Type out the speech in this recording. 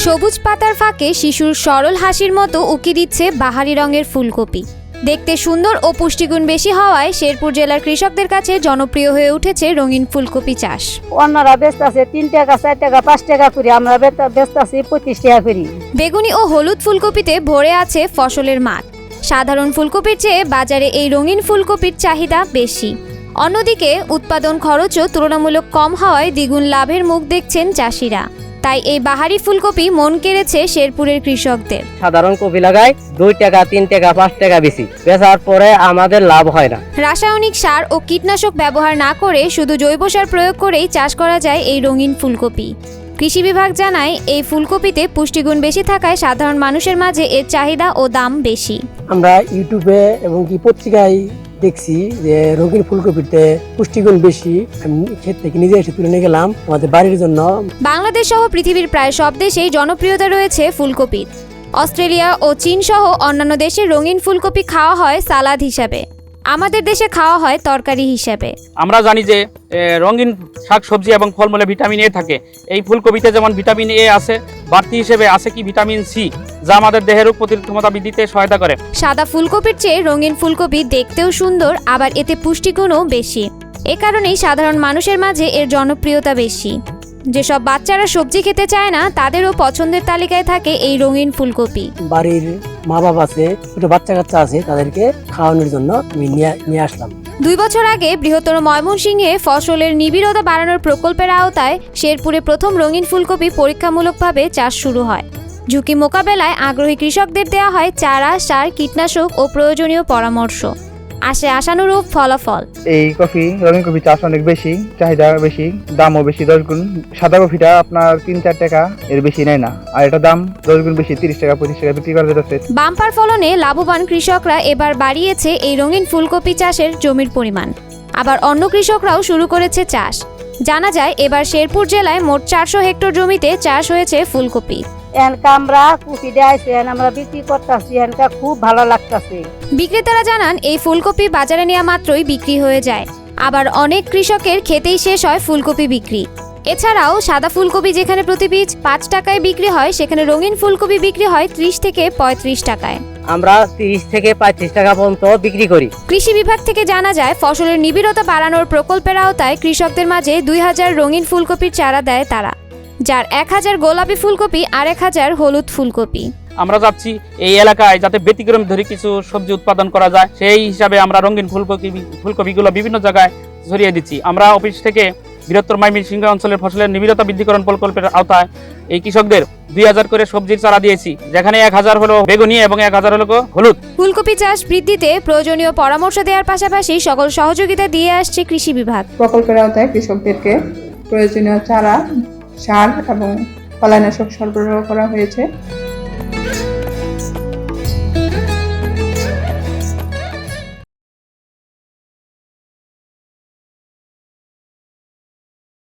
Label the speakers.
Speaker 1: সবুজ পাতার ফাঁকে শিশুর সরল হাসির মতো উকি দিচ্ছে বাহারি রঙের ফুলকপি। দেখতে সুন্দর ও পুষ্টিগুণ বেশি হওয়ায় শেরপুর জেলার কৃষকদের কাছে জনপ্রিয় হয়ে উঠেছে রঙিন ফুলকপি চাষ।
Speaker 2: অন্যরা বেচতেছে 3 টাকা 4 টাকা 5 টাকা করে, আমরা বেচতেছি 25 টাকা করে।
Speaker 1: বেগুনি ও হলুদ ফুলকপিতে ভরে আছে ফসলের মাঠ। সাধারণ ফুলকপির চেয়ে বাজারে এই রঙিন ফুলকপির চাহিদা বেশি। অন্যদিকে উৎপাদন খরচও তুলনামূলক কম হওয়ায় দ্বিগুণ লাভের মুখ দেখছেন চাষিরা। তাই এই বাহারি ফুলকপি মন কেড়েছে শেরপুরের কৃষকদের।
Speaker 3: সাধারণ কপি লাগাই 2 টাকা 3 টাকা 5 টাকা বেশি, বেচার পরে আমাদের লাভ হয় না।
Speaker 1: রাসায়নিক সার ও কীটনাশক ব্যবহার না করে শুধু জৈব সার প্রয়োগ করেই চাষ করা যায় এই রঙিন ফুলকপি। কৃষি বিভাগ জানায় এই ফুলকপিতে পুষ্টিগুণ বেশি থাকায় সাধারণ মানুষের মাঝে এর চাহিদা ও দাম বেশি।
Speaker 4: আমরা ইউটিউবে এবং কি পত্রিকায় দেখছি যে রঙিন ফুলকপিতে পুষ্টিগুণ বেশি। আমি ক্ষেত থেকে নিজে এসে তুলে নিয়ে গেলাম আমাদের বাড়ির জন্য।
Speaker 1: বাংলাদেশ সহ পৃথিবীর প্রায় সব দেশেই জনপ্রিয়তা রয়েছে ফুলকপির। অস্ট্রেলিয়া ও চীন সহ অন্যান্য দেশে রঙিন ফুলকপি খাওয়া হয় সালাদ হিসাবে, আমাদের দেশে খাওয়া হয় তরকারি হিসাবে।
Speaker 5: আমরা জানি যে রঙিন শাকসবজি এবং ফলমূলে ভিটামিন এ থাকে। এই ফুলকপিতে যেমন ভিটামিন এ আছে, বাড়তি হিসেবে আছে কি ভিটামিন সি, যা আমাদের দেহের রোগ প্রতিরোধ ক্ষমতা বৃদ্ধিতে সহায়তা করে।
Speaker 1: সাদা ফুলকপির চেয়ে রঙিন ফুলকপি দেখতেও সুন্দর, আবার এতে পুষ্টিগুণও বেশি। এ কারণেই সাধারণ মানুষের মাঝে এর জনপ্রিয়তা বেশি। যেসব বাচ্চারা সবজি খেতে চায় না তাদেরও পছন্দের তালিকায় থাকে এই রঙিন ফুলকপি।
Speaker 4: বাড়ির মা বাবা আছে, ছোট বাচ্চা কাচ্চা আছে, তাদেরকে খাওয়ানোর জন্য আমি নিয়ে আসলাম।
Speaker 1: 2 বছর আগে বৃহত্তর ময়মনসিংহে ফসলের নিবিড়তা বাড়ানোর প্রকল্পের আওতায় শেরপুরে প্রথম রঙিন ফুলকপি পরীক্ষামূলকভাবে চাষ শুরু হয়। ঝুঁকি মোকাবেলায় আগ্রহী কৃষকদের দেওয়া হয় চারা, সার, কীটনাশক ও প্রয়োজনীয় পরামর্শ। আসে আশানুরূপ ফলাফল।
Speaker 6: এই কফি রঙিন কফি চাষ অনেক বেশি, চাহিদা বেশি, দামও বেশি 10 গুণ। সাদা কফিটা আপনার 3-4 টাকা এর বেশি নেয় না, আর এটা দাম 10 গুণ বেশি, 30 টাকা 25 টাকা বিক্রি করা যেতেছে।
Speaker 1: বাম্পার ফলনে লাভবান কৃষকরা এবার বাড়িয়েছে এই রঙিন ফুলকপি চাষের জমির পরিমাণ। আবার অন্য কৃষকরাও শুরু করেছে চাষ। জানা যায় এবার শেরপুর জেলায় মোট 400 হেক্টর জমিতে চাষ হয়েছে ফুলকপি।
Speaker 2: আমরা কপি দেয়াইছেন, আমরা বিক্রি করতেছি, এনকা খুব ভালো লাগতেছে।
Speaker 1: বিক্রেতারা জানান এই ফুলকপি বাজারে নেওয়া মাত্রই বিক্রি হয়ে যায়। আবার অনেক কৃষকের খেতেই শেষ হয় ফুলকপি বিক্রি। এছাড়াও সাদা ফুলকপি যেখানে প্রতি পিস 5 টাকায় বিক্রি হয়, সেখানে রঙিন ফুলকপি বিক্রি হয় 30 থেকে 35 টাকায়।
Speaker 3: আমরা 30 থেকে 35 টাকা পর্যন্ত বিক্রি করি।
Speaker 1: কৃষি বিভাগ থেকে জানা যায় ফসলের নিবিড়তা বাড়ানোর প্রকল্পের আওতায় কৃষকদের মাঝে 2000 রঙিন ফুলকপির চারা দেয় তারা, যার 1000 গোলাপি ফুলকপি আর 1000 হলুদ ফুলকপি।
Speaker 5: আমরা চাচ্ছি এই এলাকায় যাতে ব্যতিক্রম ধরে কিছু সবজি উৎপাদন করা যায়, সেই হিসাবে আমরা রঙিন ফুলকপিগুলো বিভিন্ন জায়গায় ছড়িয়ে দিচ্ছি। আমরা অফিস থেকে বৃহত্তর ময়মনসিংহ অঞ্চলের ফসলের নিবিড়তা বৃদ্ধিকরণ প্রকল্পের আওতায় এই কৃষকদের 2000 করে সবজির চারা দিয়েছি, যেখানে 1000 হলো বেগুনি এবং 1000 হলো হলুদ।
Speaker 1: ফুলকপি চাষ বৃদ্ধিতে প্রয়োজনীয় পরামর্শ দেওয়ার পাশাপাশি সকল সহযোগিতা দিয়ে আসছে কৃষি বিভাগ।
Speaker 7: প্রকল্পের আওতায় কৃষকদেরকে প্রয়োজনীয় চারা, সার এবং কীটনাশক সরবরাহ করা হয়েছে।